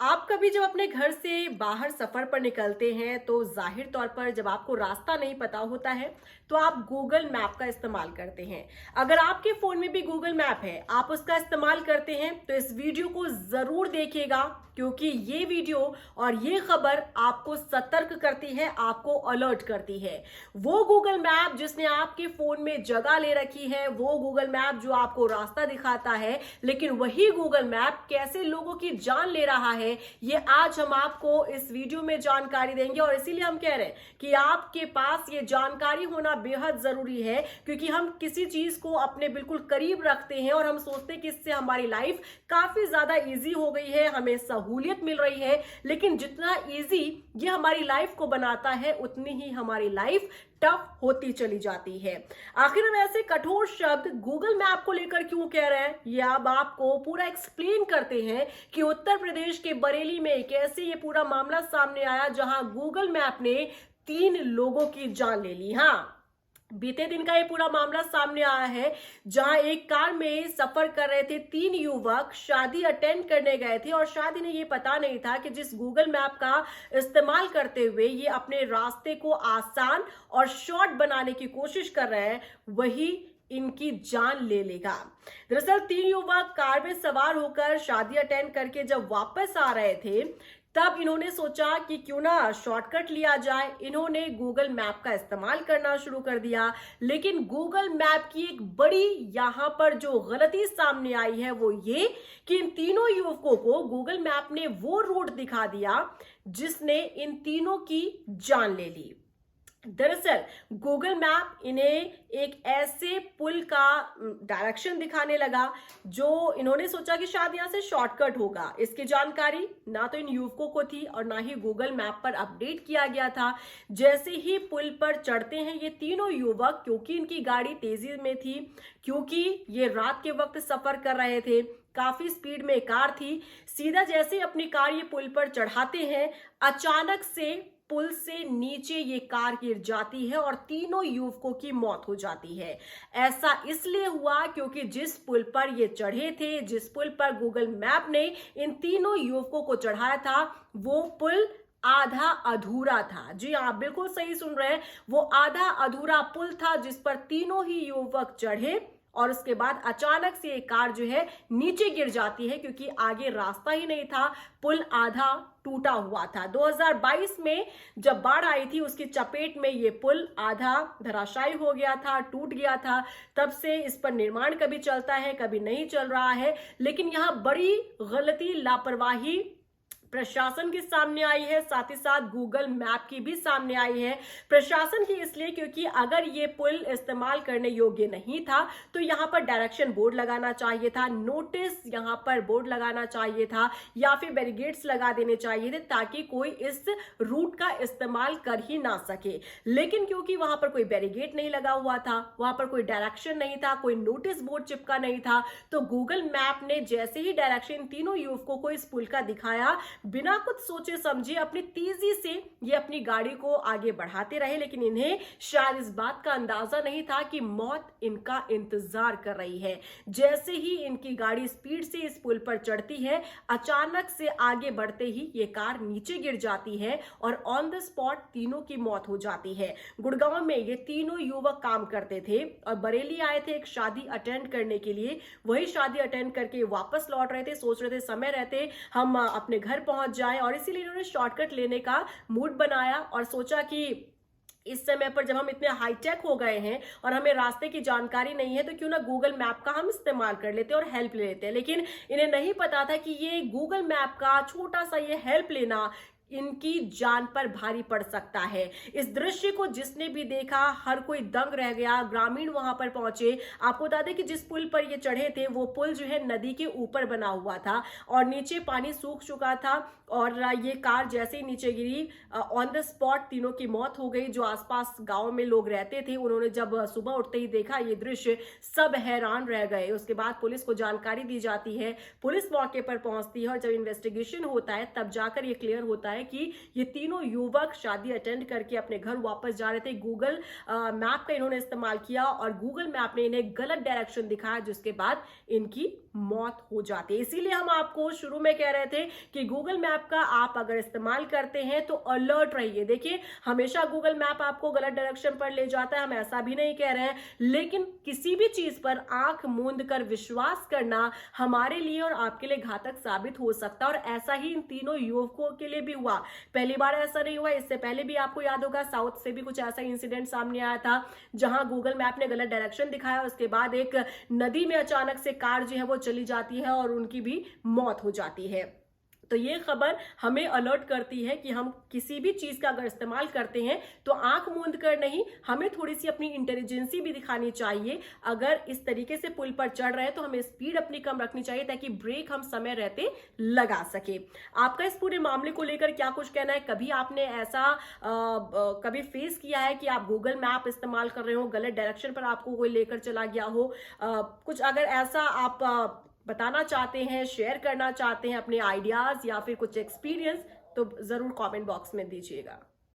आप कभी जब अपने घर से बाहर सफर पर निकलते हैं तो जाहिर तौर पर जब आपको रास्ता नहीं पता होता है तो आप गूगल मैप का इस्तेमाल करते हैं। अगर आपके फोन में भी गूगल मैप है, आप उसका इस्तेमाल करते हैं तो इस वीडियो को जरूर देखिएगा, क्योंकि ये वीडियो और ये खबर आपको सतर्क करती है, आपको अलर्ट करती है। वो गूगल मैप जिसने आपके फोन में जगह ले रखी है, वो गूगल मैप जो आपको रास्ता दिखाता है, लेकिन वही गूगल मैप कैसे लोगों की जान ले रहा है, ये आज हम आपको इस वीडियो में जानकारी देंगे। और इसीलिए हम कह रहे हैं कि आपके पास ये जानकारी होना बेहद जरूरी है, क्योंकि हम किसी चीज को अपने बिल्कुल करीब रखते हैं और हम सोचते हैं कि इससे हमारी लाइफ काफी ज्यादा इजी हो गई है, हमें सहूलियत मिल रही है। लेकिन जितना इजी ये हमारी लाइफ को बनाता है, उतनी ही हमारी लाइफ टफ होती चली जाती है। आखिर हम ऐसे कठोर शब्द गूगल मैप को लेकर क्यों कह रहे हैं, ये अब आपको पूरा एक्सप्लेन करते हैं कि उत्तर प्रदेश के बरेली में कैसे ये पूरा मामला सामने आया, जहां गूगल मैप ने 3 लोगों की जान ले ली। हाँ, बीते दिन का ये पूरा मामला सामने आया है, जहां एक कार में सफर कर रहे थे 3 युवक, शादी अटेंड करने गए थे और शायद इन्हें ये पता नहीं था कि जिस गूगल मैप का इस्तेमाल करते हुए ये अपने रास्ते को आसान और शॉर्ट बनाने की कोशिश कर रहे हैं, वही इनकी जान ले लेगा। दरअसल 3 युवक कार में सवार होकर शादी अटेंड करके जब वापस आ रहे थे, तब इन्होंने सोचा कि क्यों ना शॉर्टकट लिया जाए। इन्होंने गूगल मैप का इस्तेमाल करना शुरू कर दिया, लेकिन गूगल मैप की एक बड़ी यहां पर जो गलती सामने आई है वो ये कि इन तीनों युवकों को गूगल मैप ने वो रूट दिखा दिया जिसने इन तीनों की जान ले ली। दरअसल गूगल मैप इन्हें एक ऐसे पुल का डायरेक्शन दिखाने लगा जो इन्होंने सोचा कि शायद यहां से शॉर्टकट होगा। इसकी जानकारी ना तो इन युवकों को थी और ना ही गूगल मैप पर अपडेट किया गया था। जैसे ही पुल पर चढ़ते हैं ये तीनों युवक, क्योंकि इनकी गाड़ी तेजी में थी, क्योंकि ये रात के वक्त सफर कर रहे थे, काफी स्पीड में कार थी, सीधा जैसे अपनी कार ये पुल पर चढ़ाते हैं, अचानक से पुल से नीचे ये कार गिर जाती है और तीनों युवकों की मौत हो जाती है। ऐसा इसलिए हुआ क्योंकि जिस पुल पर ये चढ़े थे, जिस पुल पर गूगल मैप ने इन तीनों युवकों को चढ़ाया था, वो पुल आधा अधूरा था। जी, आप बिल्कुल सही सुन रहे हैं, वो आधा अधूरा पुल था जिस पर तीनों ही युवक चढ़े और उसके बाद अचानक से एक कार जो है नीचे गिर जाती है, क्योंकि आगे रास्ता ही नहीं था, पुल आधा टूटा हुआ था। 2022 में जब बाढ़ आई थी, उसकी चपेट में ये पुल आधा धराशायी हो गया था, टूट गया था। तब से इस पर निर्माण कभी चलता है, कभी नहीं चल रहा है। लेकिन यहां बड़ी गलती, लापरवाही प्रशासन के सामने आई है, साथ ही साथ गूगल मैप की भी सामने आई है। प्रशासन की इसलिए क्योंकि अगर ये पुल इस्तेमाल करने योग्य नहीं था तो यहाँ पर डायरेक्शन बोर्ड लगाना चाहिए था, नोटिस यहाँ पर बोर्ड लगाना चाहिए था, या फिर बैरिकेड्स लगा देने चाहिए थे ताकि कोई इस रूट का इस्तेमाल कर ही ना सके। लेकिन क्योंकि वहां पर कोई बैरिकेड नहीं लगा हुआ था, वहां पर कोई डायरेक्शन नहीं था, कोई नोटिस बोर्ड चिपका नहीं था, तो गूगल मैप ने जैसे ही डायरेक्शन तीनों युवकों को इस पुल का दिखाया, बिना कुछ सोचे समझे अपनी तेजी से ये अपनी गाड़ी को आगे बढ़ाते रहे। लेकिन इन्हें शायद इस बात का अंदाजा नहीं था कि मौत इनका इंतजार कर रही है। जैसे ही इनकी गाड़ी स्पीड से इस पुल पर चढ़ती है, अचानक से आगे बढ़ते ही ये कार नीचे गिर जाती है और ऑन द स्पॉट तीनों की मौत हो जाती है। गुड़गांव में ये तीनों युवक काम करते थे और बरेली आए थे एक शादी अटेंड करने के लिए। वही शादी अटेंड करके वापस लौट रहे थे, सोच रहे थे समय रहते हम अपने घर पहुंच जाए, और इसीलिए इन्होंने शॉर्टकट लेने का मूड बनाया और सोचा कि इस समय पर जब हम इतने हाईटेक हो गए हैं और हमें रास्ते की जानकारी नहीं है, तो क्यों ना गूगल मैप का हम इस्तेमाल कर लेते और हेल्प ले लेते हैं। लेकिन इन्हें नहीं पता था कि ये गूगल मैप का छोटा सा ये हेल्प लेना इनकी जान पर भारी पड़ सकता है। इस दृश्य को जिसने भी देखा, हर कोई दंग रह गया। ग्रामीण वहां पर पहुंचे। आपको बता दें कि जिस पुल पर ये चढ़े थे वो पुल जो है नदी के ऊपर बना हुआ था और नीचे पानी सूख चुका था, और ये कार जैसे ही नीचे गिरी, ऑन द स्पॉट तीनों की मौत हो गई। जो आसपास गांव में लोग रहते थे, उन्होंने जब सुबह उठते ही देखा ये दृश्य, सब हैरान रह गए। उसके बाद पुलिस को जानकारी दी जाती है, पुलिस मौके पर पहुंचती है और जब इन्वेस्टिगेशन होता है तब जाकर ये क्लियर होता है है कि ये तीनों युवक शादी अटेंड करके अपने घर वापस जा रहे थे। गूगल मैप का इन्होंने इस्तेमाल किया और गूगल मैप ने इन्हें गलत डायरेक्शन दिखाया, जिसके बाद इनकी मौत हो जाती है। इसीलिए हम आपको शुरू में कह रहे थे कि गूगल मैप का आप अगर इस्तेमाल करते हैं तो अलर्ट रहिए। देखिए, हमेशा गूगल मैप आपको गलत डायरेक्शन पर ले जाता है, हम ऐसा भी नहीं कह रहे हैं, लेकिन किसी भी चीज पर आंख मूंद कर विश्वास करना हमारे लिए और आपके लिए घातक साबित हो सकता है। और ऐसा ही इन तीनों युवकों के लिए भी हुआ। पहली बार ऐसा नहीं हुआ, इससे पहले भी आपको याद होगा साउथ से भी कुछ ऐसा इंसिडेंट सामने आया था, जहां गूगल मैप ने गलत डायरेक्शन दिखाया, उसके बाद एक नदी में अचानक से कार जो है वो चली जाती है और उनकी भी मौत हो जाती है। तो ये खबर हमें अलर्ट करती है कि हम किसी भी चीज का अगर इस्तेमाल करते हैं तो आंख मूंद कर नहीं, हमें थोड़ी सी अपनी इंटेलिजेंसी भी दिखानी चाहिए। अगर इस तरीके से पुल पर चढ़ रहे हैं तो हमें स्पीड अपनी कम रखनी चाहिए, ताकि ब्रेक हम समय रहते लगा सके। आपका इस पूरे मामले को लेकर क्या कुछ कहना है? कभी आपने ऐसा कभी फेस किया है कि आप गूगल मैप इस्तेमाल कर रहे हो, गलत डायरेक्शन पर आपको कोई लेकर चला गया हो? कुछ अगर ऐसा आप बताना चाहते हैं, शेयर करना चाहते हैं अपने आइडियाज या फिर कुछ एक्सपीरियंस, तो जरूर कमेंट बॉक्स में दीजिएगा।